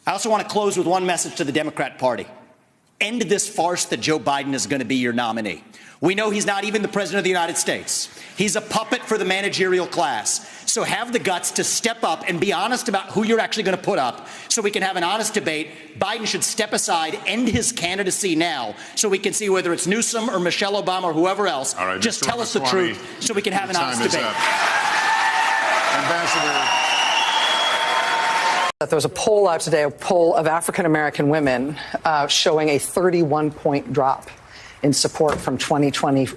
I also want to close with one message to the Democrat Party. End this farce that Joe Biden is going to be your nominee. We know he's not even the president of the United States. He's a puppet for the managerial class. So have the guts to step up and be honest about who you're actually going to put up so we can have an honest debate. Biden should step aside, end his candidacy now so we can see whether it's Newsom or Michelle Obama or whoever else. All right, just tell us the truth so we can have an honest debate. Ambassador. There was a poll out today, a poll of African-American women showing a 31-point drop in support from 2020 to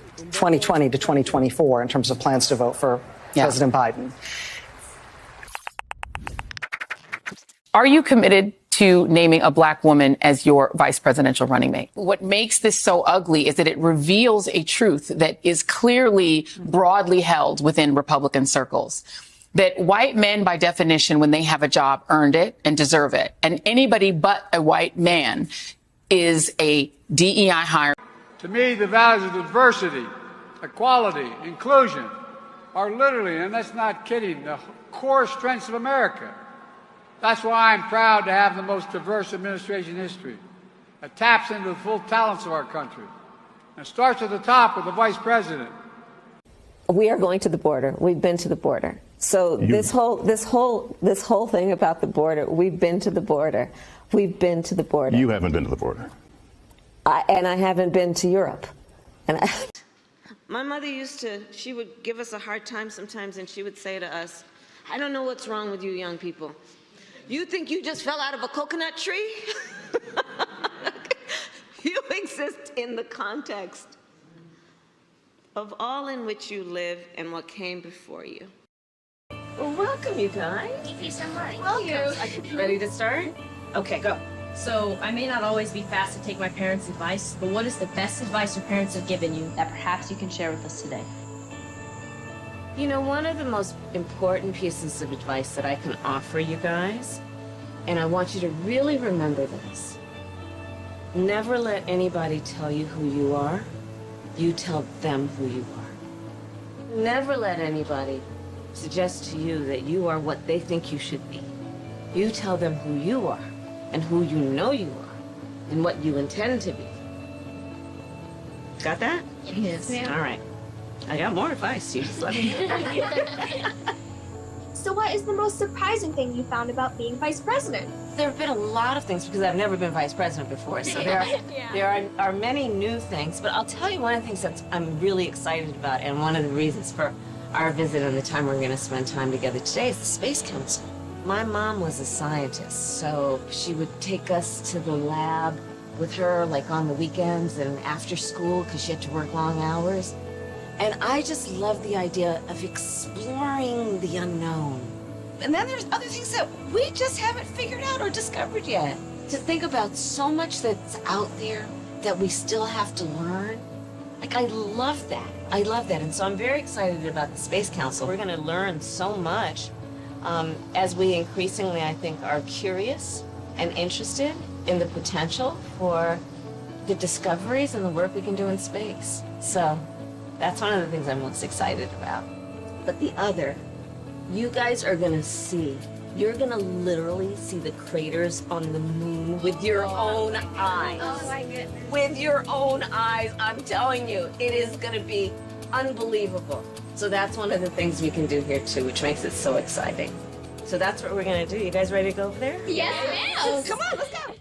2024 in terms of plans to vote for President Biden. Are you committed to naming a black woman as your vice presidential running mate? What makes this so ugly is that it reveals a truth that is clearly broadly held within Republican circles. That white men, by definition, when they have a job, earned it and deserve it. And anybody but a white man is a DEI hire. To me, the values of diversity, equality, inclusion are literally, and that's not kidding, the core strengths of America. That's why I'm proud to have the most diverse administration in history. It taps into the full talents of our country. And starts at the top with the vice president. We are going to the border. We've been to the border. So this whole thing about the border, we've been to the border. We've been to the border. You haven't been to the border. And I haven't been to Europe. My mother she would give us a hard time sometimes, and she would say to us, I don't know what's wrong with you young people. You think you just fell out of a coconut tree? You exist in the context of all in which you live and what came before you. Well, welcome, you guys. Thank you so much. Welcome. Ready to start? Okay, go. So, I may not always be fast to take my parents' advice, but what is the best advice your parents have given you that perhaps you can share with us today? You know, one of the most important pieces of advice that I can offer you guys, and I want you to really remember this, never let anybody tell you who you are. You tell them who you are. Never let anybody suggest to you that you are what they think you should be. You tell them who you are and who you know you are and what you intend to be. Got that? Yes. All right. I got more advice. You just let me know. So what is the most surprising thing you found about being vice president? There have been a lot of things because I've never been vice president before. So there are many new things. But I'll tell you one of the things that I'm really excited about, and one of the reasons for our visit and the time we're going to spend time together today is the Space Council. My mom was a scientist, so she would take us to the lab with her, like on the weekends and after school, because she had to work long hours. And I just love the idea of exploring the unknown. And then there's other things that we just haven't figured out or discovered yet. To think about so much that's out there that we still have to learn. Like, I love that. I love that. And so I'm very excited about the Space Council. We're going to learn so much as we increasingly, I think, are curious and interested in the potential for the discoveries and the work we can do in space. So that's one of the things I'm most excited about. But the other, you guys are going to see, you're going to literally see the craters on the moon with your own eyes. Oh my goodness. With your own eyes, I'm telling you, it is going to be unbelievable. So that's one of the things we can do here too, which makes it so exciting. So that's what we're going to do. You guys ready to go over there? Yes, ma'am. Come on, let's go.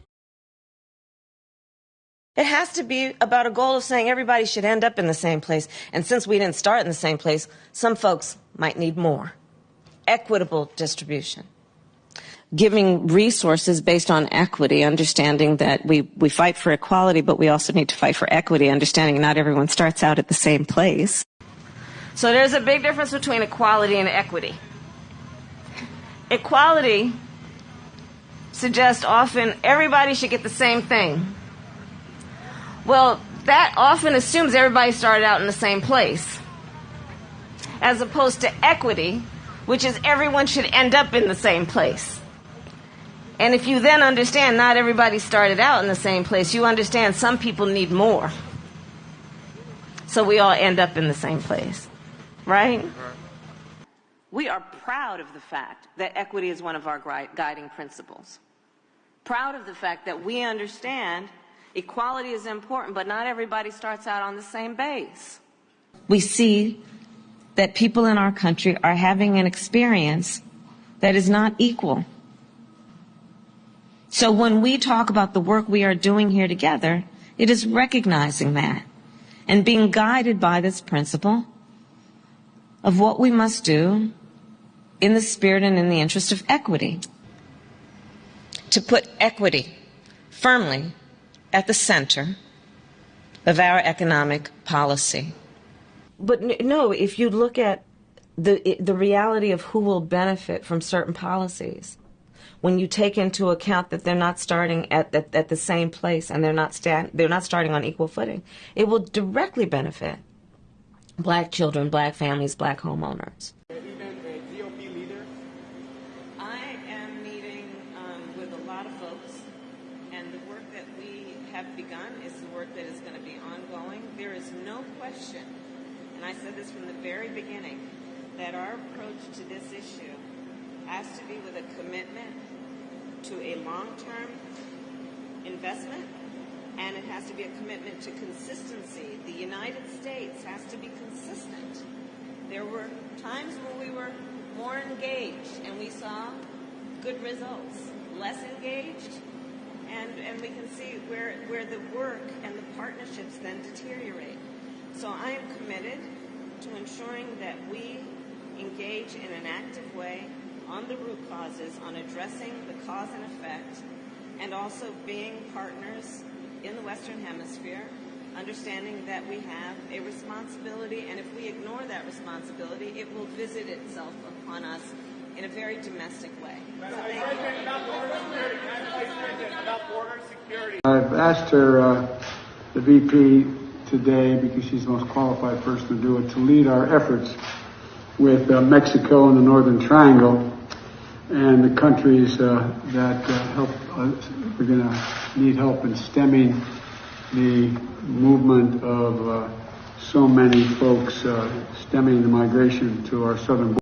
It has to be about a goal of saying everybody should end up in the same place. And since we didn't start in the same place, some folks might need more. Equitable distribution. Giving resources based on equity, understanding that we fight for equality, but we also need to fight for equity, understanding not everyone starts out at the same place. So there's a big difference between equality and equity. Equality suggests often everybody should get the same thing. Well, that often assumes everybody started out in the same place, as opposed to equity, which is everyone should end up in the same place. And if you then understand not everybody started out in the same place, you understand some people need more. So we all end up in the same place, right? We are proud of the fact that equity is one of our guiding principles. proud of the fact that we understand equality is important, but not everybody starts out on the same base. We see that people in our country are having an experience that is not equal. So when we talk about the work we are doing here together, it is recognizing that and being guided by this principle of what we must do in the spirit and in the interest of equity. To put equity firmly at the center of our economic policy. But no, if you look at the reality of who will benefit from certain policies, when you take into account that they're not starting at the same place and they're not starting on equal footing, it will directly benefit black children, black families, black homeowners. Have you been a GOP leader? I am meeting with a lot of folks, and the work that we have begun is the work that is going to be ongoing. There is no question, and I said this from the very beginning, that our approach to this issue has to be with a commitment to a long-term investment, and it has to be a commitment to consistency. The United States has to be consistent. There were times when we were more engaged and we saw good results, less engaged, and we can see where the work and the partnerships then deteriorate. So I am committed to ensuring that we engage in an active way on the root causes, on addressing the cause and effect, and also being partners in the Western Hemisphere, understanding that we have a responsibility, and if we ignore that responsibility, it will visit itself upon us in a very domestic way. I've asked her, the VP, today, because she's the most qualified person to do it, to lead our efforts with Mexico and the Northern Triangle and the countries that help we're going to need help in stemming the movement of so many folks stemming the migration to our southern border.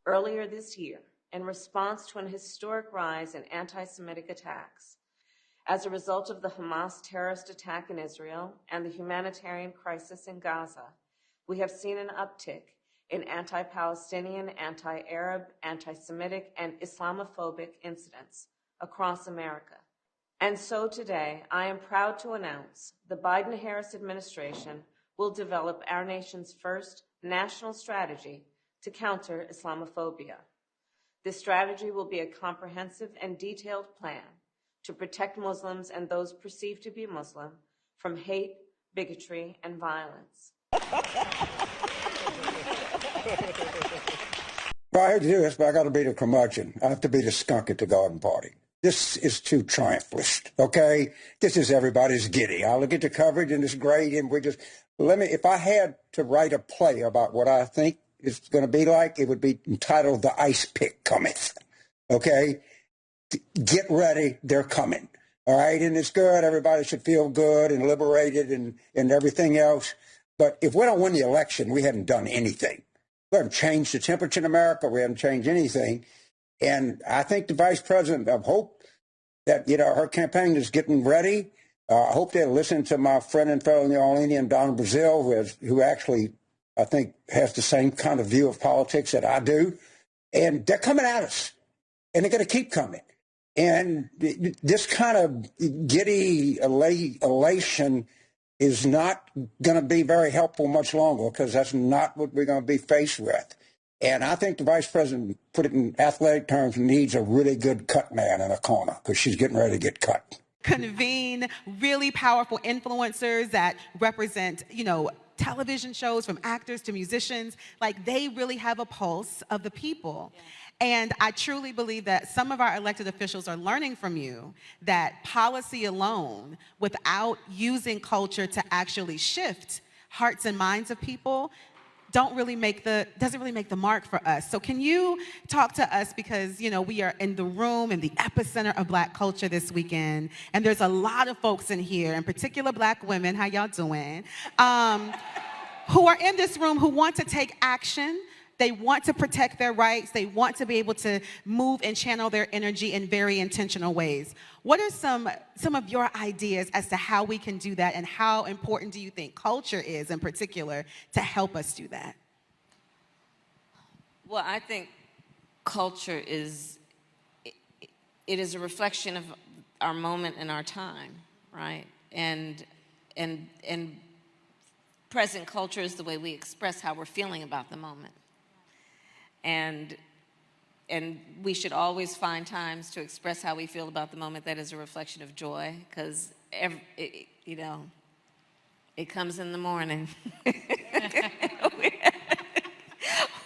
Earlier this year, in response to an historic rise in anti-Semitic attacks, as a result of the Hamas terrorist attack in Israel and the humanitarian crisis in Gaza, we have seen an uptick in anti-Palestinian, anti-Arab, anti-Semitic, and Islamophobic incidents across America. And so today, I am proud to announce the Biden-Harris administration will develop our nation's first national strategy to counter Islamophobia. This strategy will be a comprehensive and detailed plan to protect Muslims and those perceived to be Muslim from hate, bigotry, and violence. Well, I hate to do this, but I got to be the curmudgeon. I have to be the skunk at the garden party. This is too triumphalist, okay? This is everybody's giddy. I look at the coverage and it's great, and if I had to write a play about what I think it's going to be like, it would be entitled The Ice Pick Cometh, okay? Get ready, they're coming, all right? And it's good. Everybody should feel good and liberated and everything else. But if we don't win the election, we haven't done anything. We haven't changed the temperature in America. We haven't changed anything. And I think the vice president, I hope that, her campaign is getting ready. I hope they'll listen to my friend and fellow New Orleanian, Don Brazil, who actually, I think, has the same kind of view of politics that I do. And they're coming at us, and they're going to keep coming. And this kind of giddy elation is not going to be very helpful much longer, because that's not what we're going to be faced with. And I think the vice president, put it in athletic terms, needs a really good cut man in a corner, because she's getting ready to get cut. Convene really powerful influencers that represent, television shows, from actors to musicians, like they really have a pulse of the people. Yeah. And I truly believe that some of our elected officials are learning from you that policy alone, without using culture to actually shift hearts and minds of people, doesn't really make the mark for us. So can you talk to us, because we are in the room, in the epicenter of Black culture this weekend, and there's a lot of folks in here, in particular Black women, how y'all doing, who are in this room who want to take action. They want to protect their rights. They want to be able to move and channel their energy in very intentional ways. What are some of your ideas as to how we can do that, and how important do you think culture is in particular to help us do that? Well, I think culture is a reflection of our moment and our time, right? And present culture is the way we express how we're feeling about the moment. And we should always find times to express how we feel about the moment that is a reflection of joy, because it comes in the morning.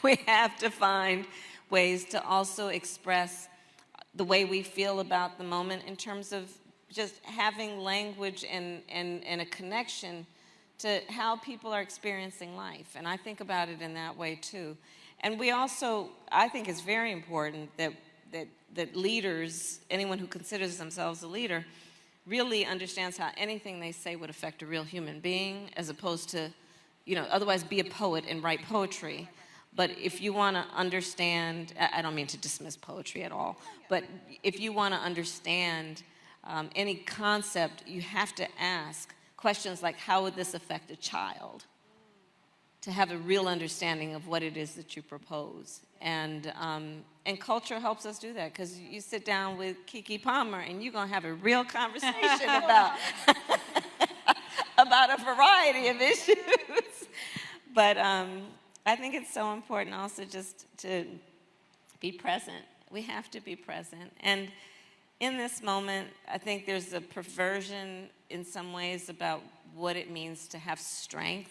We have to find ways to also express the way we feel about the moment in terms of just having language and a connection to how people are experiencing life. And I think about it in that way too. And we also, I think it's very important that leaders, anyone who considers themselves a leader, really understands how anything they say would affect a real human being, as opposed to, otherwise be a poet and write poetry. But if you want to understand, I don't mean to dismiss poetry at all, but if you want to understand any concept, you have to ask questions like, how would this affect a child? To have a real understanding of what it is that you propose. And culture helps us do that, because you sit down with Keke Palmer and you're going to have a real conversation about a variety of issues. But I think it's so important also just to be present. We have to be present. And in this moment, I think there's a perversion in some ways about what it means to have strength.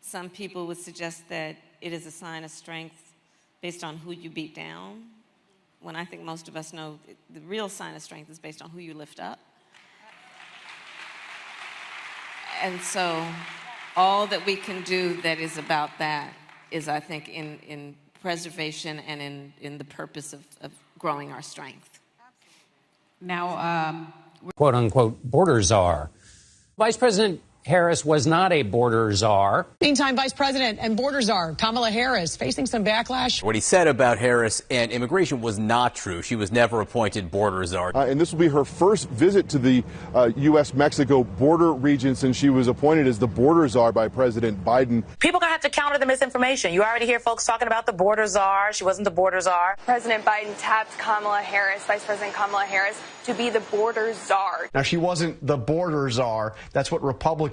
Some people would suggest that it is a sign of strength based on who you beat down, when I think most of us know the real sign of strength is based on who you lift up. And so all that we can do that is about that is, I think, in preservation and in the purpose of growing our strength. Now, quote unquote, border czar. Vice President Harris was not a border czar. Meantime, Vice President and border czar Kamala Harris facing some backlash. What he said about Harris and immigration was not true. She was never appointed border czar. And this will be her first visit to the U.S.-Mexico border region since she was appointed as the border czar by President Biden. People are going to have to counter the misinformation. You already hear folks talking about the border czar. She wasn't the border czar. President Biden tapped Kamala Harris, Vice President Kamala Harris, to be the border czar. Now, she wasn't the border czar. That's what Republicans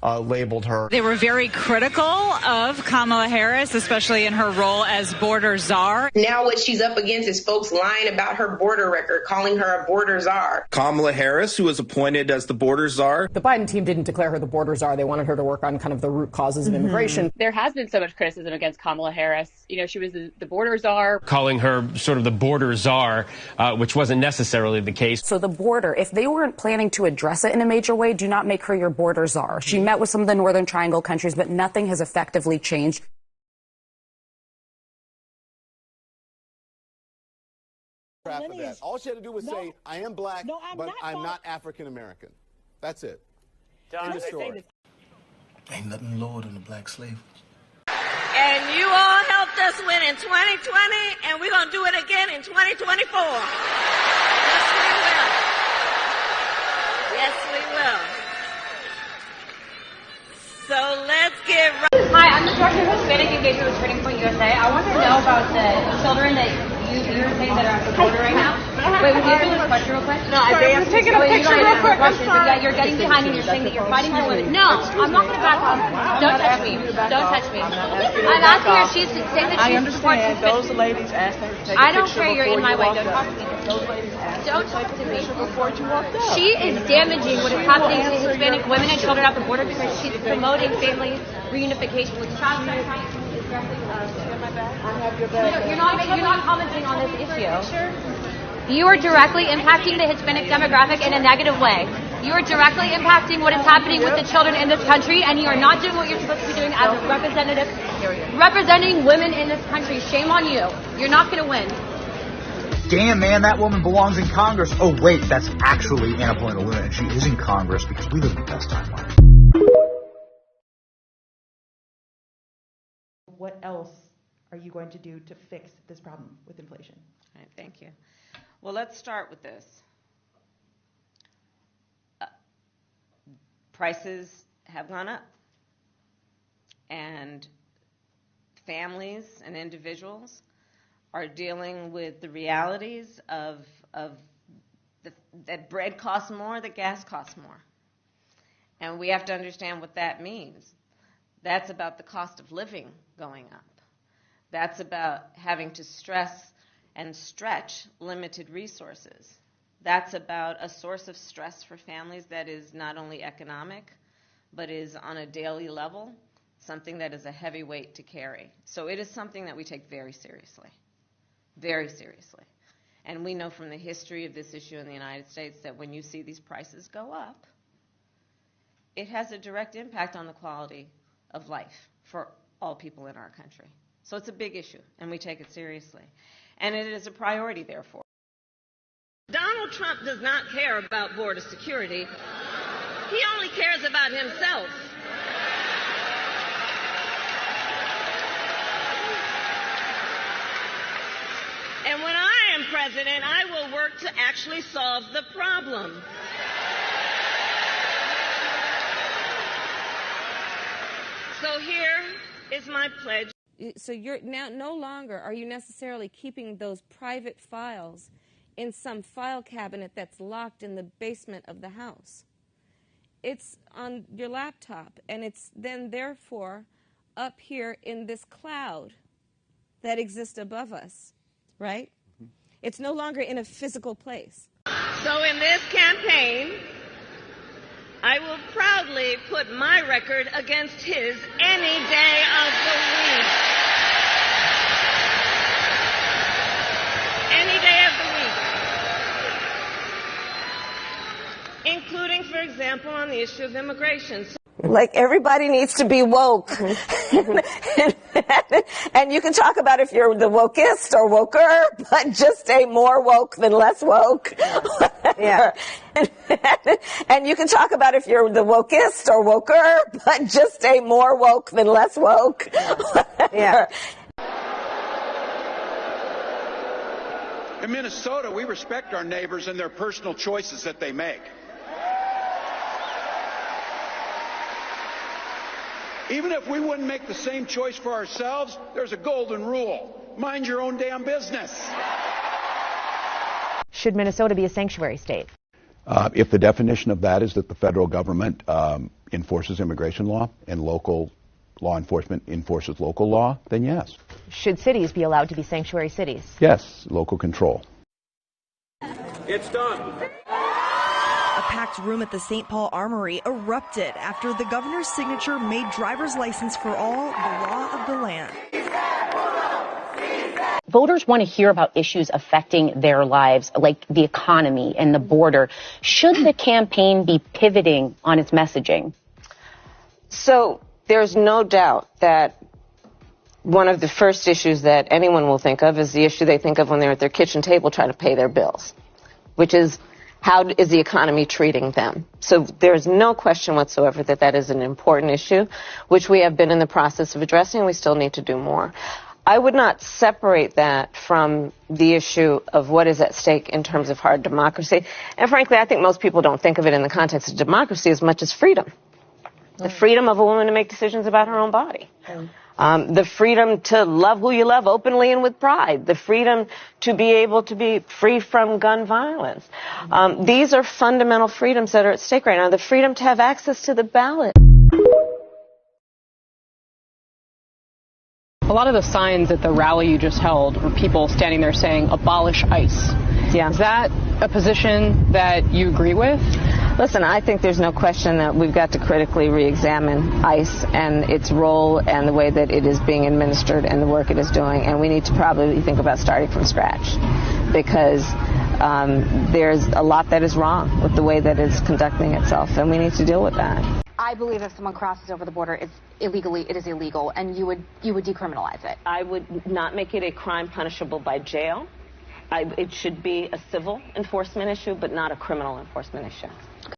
labeled her. They were very critical of Kamala Harris, especially in her role as border czar. Now what she's up against is folks lying about her border record, calling her a border czar. Kamala Harris, who was appointed as the border czar. The Biden team didn't declare her the border czar. They wanted her to work on kind of the root causes of immigration. There has been so much criticism against Kamala Harris. She was the border czar. Calling her sort of the border czar, which wasn't necessarily the case. So the border, if they weren't planning to address it in a major way, do not make her your border czar. She met with some of the Northern Triangle countries, but nothing has effectively changed. All she had to do was say, I am black, but I'm not African American. That's it. End of story. Ain't nothing lower than the black slave. And you all helped us win in 2020, and we're going to do it again in 2024. Yes, we will. So let's get right. Hi, I'm the director of Hispanic Engagement with Turning Point USA. I want to know about the children that you were saying that are at the border right now. Wait, would you answer this question real quick? No, I'm taking a picture real quick. Yeah, you're getting behind and you're saying that you're fighting for women. No, I'm not going to back up. Don't touch me. Don't touch me. I'm asking her. She's saying that she supports. I understand. Those ladies asked her to take a picture. I don't care. You're in my way. Don't talk to me. Those ladies asked Don't talk to me. She is damaging what is happening to Hispanic women and children at the border because she's promoting family reunification with child sex. You're not commenting on this issue. You are directly impacting the Hispanic demographic in a negative way. You are directly impacting what is happening with the children in this country, and you are not doing what you're supposed to be doing as a representative, representing women in this country. Shame on you. You're not going to win. Damn, man, that woman belongs in Congress. Oh, wait, that's actually Anna Paulina, and she is in Congress because we live in the best timeline. What else are you going to do to fix this problem with inflation? All right, thank you. Well, let's start with this. Prices have gone up, and families and individuals are dealing with the realities of that bread costs more, that gas costs more. And we have to understand what that means. That's about the cost of living going up. That's about having to stress and stretch limited resources. That's about a source of stress for families that is not only economic, but is on a daily level, something that is a heavy weight to carry. So it is something that we take very seriously, very seriously. And we know from the history of this issue in the United States that when you see these prices go up, it has a direct impact on the quality of life for all people in our country. So it's a big issue, and we take it seriously. And it is a priority, therefore. Donald Trump does not care about border security. He only cares about himself. And when I am president, I will work to actually solve the problem. So here is my pledge. So you're now no longer are you necessarily keeping those private files in some file cabinet that's locked in the basement of the house. It's on your laptop, and it's then therefore up here in this cloud that exists above us, right? It's no longer in a physical place. So in this campaign, I will proudly put my record against his any day of the week. Any day of the week. Including, for example, on the issue of immigration. Like, everybody needs to be woke. And you can talk about if you're the wokest or woker, but just stay more woke than less woke. Yeah. And you can talk about if you're the wokest or woker, but just stay more woke than less woke. Yeah. In Minnesota, we respect our neighbors and their personal choices that they make. Even if we wouldn't make the same choice for ourselves, there's a golden rule. Mind your own damn business. Should Minnesota be a sanctuary state? If the definition of that is that the federal government enforces immigration law and local law enforcement enforces local law, then yes. Should cities be allowed to be sanctuary cities? Yes, local control. It's done. A packed room at the St. Paul Armory erupted after the governor's signature made driver's license for all the law of the land. Voters want to hear about issues affecting their lives, like the economy and the border. Should the campaign be pivoting on its messaging? So there's no doubt that one of the first issues that anyone will think of is the issue they think of when they're at their kitchen table trying to pay their bills, which is how is the economy treating them? So there's no question whatsoever that that is an important issue, which we have been in the process of addressing, and we still need to do more. I would not separate that from the issue of what is at stake in terms of hard democracy. And frankly, I think most people don't think of it in the context of democracy as much as freedom. The freedom of a woman to make decisions about her own body. The freedom to love who you love openly and with pride. The freedom to be able to be free from gun violence. These are fundamental freedoms that are at stake right now. The freedom to have access to the ballot. A lot of the signs at the rally you just held were people standing there saying, abolish ICE. Yeah. Is that a position that you agree with? Listen, I think there's no question that we've got to critically re-examine ICE and its role and the way that it is being administered and the work it is doing. And we need to probably think about starting from scratch, because there's a lot that is wrong with the way that it's conducting itself, and we need to deal with that. I believe if someone crosses over the border, it is illegal, and you would decriminalize it. I would not make it a crime punishable by jail. It should be a civil enforcement issue, but not a criminal enforcement issue.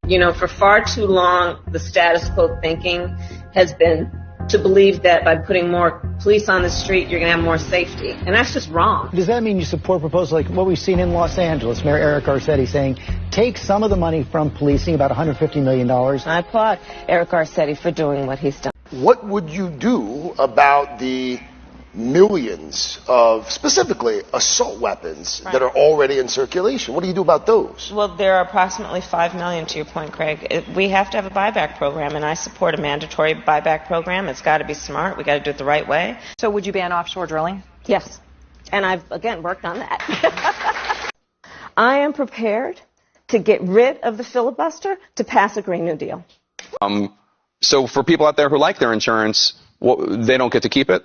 You know, for far too long, the status quo thinking has been to believe that by putting more police on the street, you're going to have more safety. And that's just wrong. Does that mean you support proposals like what we've seen in Los Angeles, Mayor Eric Garcetti saying, take some of the money from policing, about $150 million? I applaud Eric Garcetti for doing what he's done. What would you do about the millions of, specifically, assault weapons that are already in circulation? What do you do about those? Well, there are approximately 5 million, to your point, Craig. We have to have a buyback program, and I support a mandatory buyback program. It's got to be smart. We got to do it the right way. So would you ban offshore drilling? Yes. And I've, again, worked on that. I am prepared to get rid of the filibuster to pass a Green New Deal. So for people out there who like their insurance, they don't get to keep it?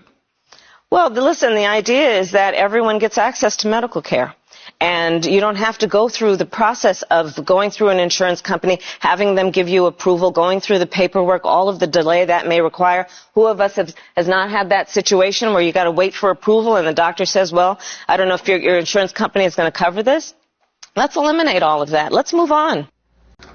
Well, listen, the idea is that everyone gets access to medical care. And you don't have to go through the process of going through an insurance company, having them give you approval, going through the paperwork, all of the delay that may require. Who of us has not had that situation where you got to wait for approval and the doctor says, well, I don't know if your insurance company is going to cover this? Let's eliminate all of that. Let's move on.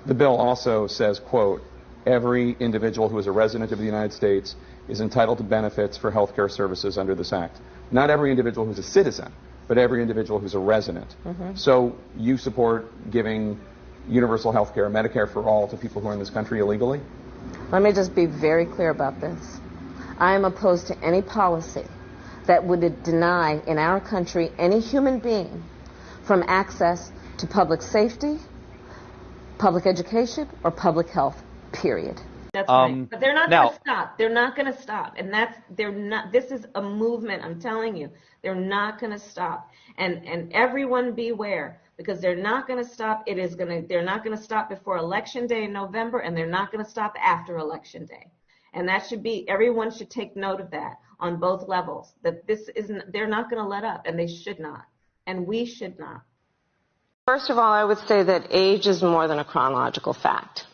The bill also says, quote, every individual who is a resident of the United States is entitled to benefits for health care services under this act. Not every individual who's a citizen, but every individual who's a resident. So you support giving universal health care, Medicare for all, to people who are in this country illegally? Let me just be very clear about this. I am opposed to any policy that would deny in our country any human being from access to public safety, public education, or public health, period. That's right. But they're not going to stop. They're not going to stop. And this is a movement, I'm telling you. They're not going to stop. And everyone beware, because they're not going to stop. They're not going to stop before Election Day in November, and they're not going to stop after Election Day. And that should be, everyone should take note of that on both levels, that they're not going to let up, and they should not. And we should not. First of all, I would say that age is more than a chronological fact.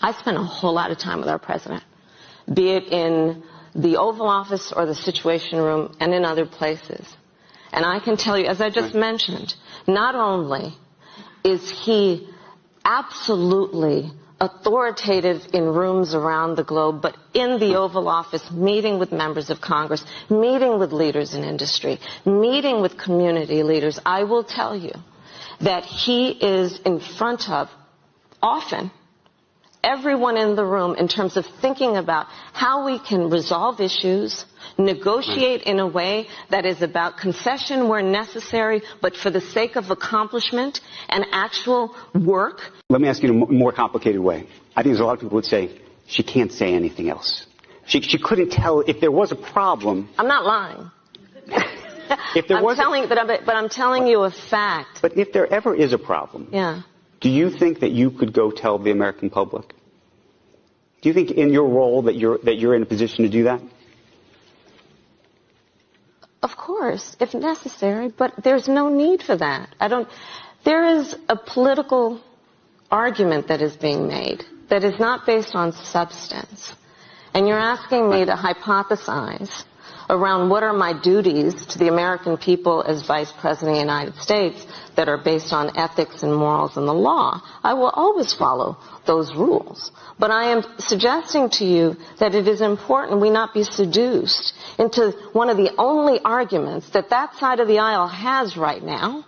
I spent a whole lot of time with our president, be it in the Oval Office or the Situation Room and in other places. And I can tell you, as I just mentioned, not only is he absolutely authoritative in rooms around the globe, but in the Oval Office, meeting with members of Congress, meeting with leaders in industry, meeting with community leaders, I will tell you that he is in front of, often, everyone in the room in terms of thinking about how we can resolve issues, negotiate in a way that is about concession where necessary, but for the sake of accomplishment and actual work. Let me ask you in a more complicated way. I think there's a lot of people would say she can't say anything else. She couldn't tell if there was a problem. I'm not lying. If there I'm telling you a fact. But if there ever is a problem, yeah. Do you think that you could go tell the American public? Do you think in your role that you're in a position to do that? Of course, if necessary, but there's no need for that. There is a political argument that is being made that is not based on substance. And you're asking me to hypothesize around what are my duties to the American people as Vice President of the United States that are based on ethics and morals and the law. I will always follow those rules. But I am suggesting to you that it is important we not be seduced into one of the only arguments that side of the aisle has right now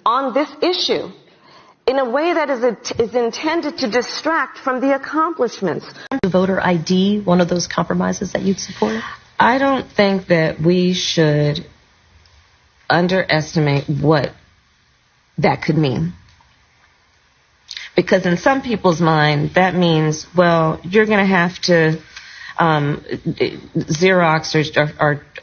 on this issue in a way that is intended to distract from the accomplishments. Voter ID, one of those compromises that you'd support? I don't think that we should underestimate what that could mean. Because in some people's mind, that means, well, you're going to have to Xerox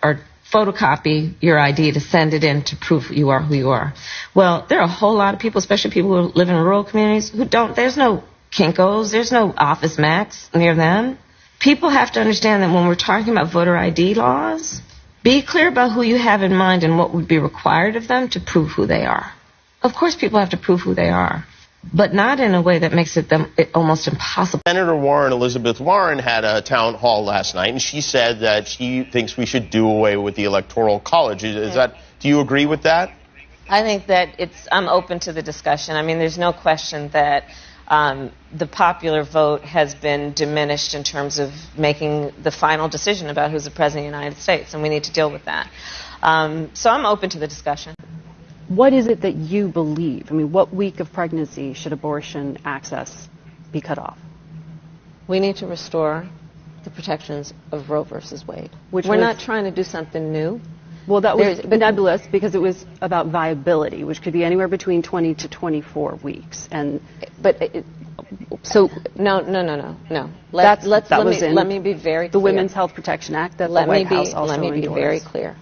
or photocopy your ID to send it in to prove you are who you are. Well, there are a whole lot of people, especially people who live in rural communities, who don't. There's no Kinko's, there's no Office Max near them. People have to understand that when we're talking about voter ID laws, be clear about who you have in mind and what would be required of them to prove who they are. Of course, people have to prove who they are, but not in a way that makes it almost impossible. Senator Warren, Elizabeth Warren, had a town hall last night, and she said that she thinks we should do away with the Electoral College. Do you agree with that? I think that I'm open to the discussion. I mean, there's no question that the popular vote has been diminished in terms of making the final decision about who's the president of the United States, and we need to deal with that. So I'm open to the discussion. What is it that you believe? I mean, what week of pregnancy should abortion access be cut off? We need to restore the protections of Roe versus Wade. We're not trying to do something new. Well, that was nebulous because it was about viability, which could be anywhere between 20 to 24 weeks. No. Let me be very clear. The Women's Health Protection Act that the White House also endorsed. Let me be very clear.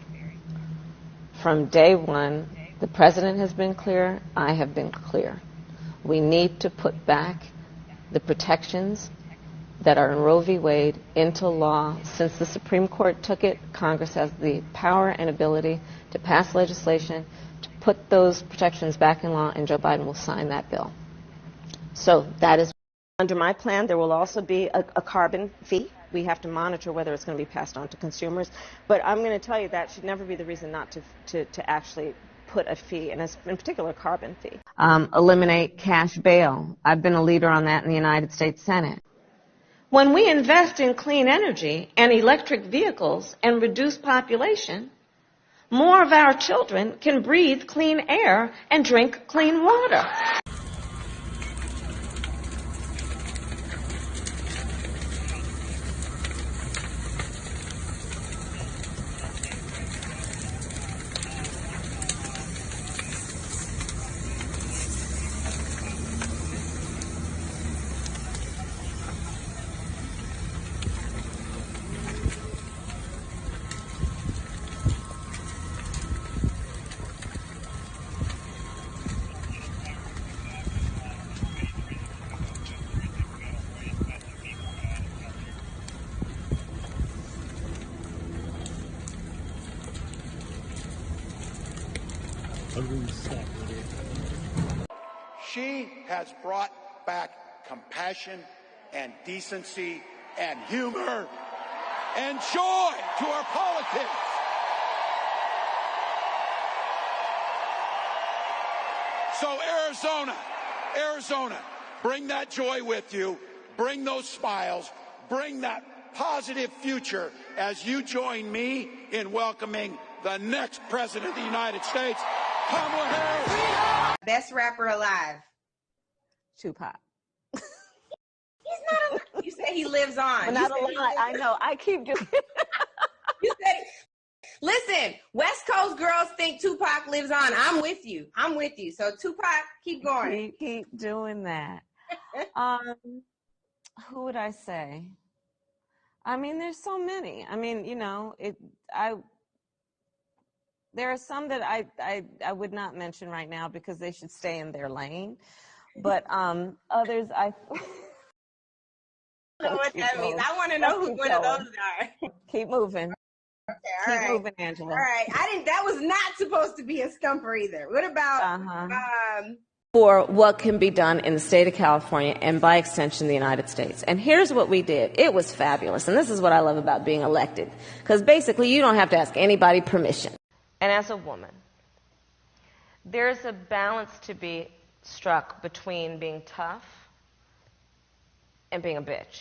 From day one, the president has been clear. I have been clear. We need to put back the protections that are in Roe v. Wade into law. Since the Supreme Court took it, Congress has the power and ability to pass legislation to put those protections back in law, and Joe Biden will sign that bill. So that is under my plan. There will also be a carbon fee. We have to monitor whether it's going to be passed on to consumers. But I'm going to tell you that should never be the reason not to actually put a fee, and in particular a carbon fee. Eliminate cash bail. I've been a leader on that in the United States Senate. When we invest in clean energy and electric vehicles and reduce population, more of our children can breathe clean air and drink clean water. She has brought back compassion and decency and humor and joy to our politics. So Arizona, bring that joy with you, bring those smiles, bring that positive future as you join me in welcoming the next president of the United States, Kamala Harris. Best rapper alive. Tupac. He's not alive. You said he lives on. But not alive. I know. I keep just... You said, listen, West Coast girls think Tupac lives on. I'm with you. So Tupac, keep going. Keep doing that. Who would I say? I mean, there's so many. I mean, there are some that I would not mention right now because they should stay in their lane. But others, I don't know what that means. I want to know who one of those are. Keep moving. Okay, Keep moving, Angela. All right. That was not supposed to be a stumper either. What about for what can be done in the state of California and by extension the United States? And here's what we did. It was fabulous. And this is what I love about being elected. Because basically you don't have to ask anybody permission. And as a woman, there's a balance to be struck between being tough and being a bitch.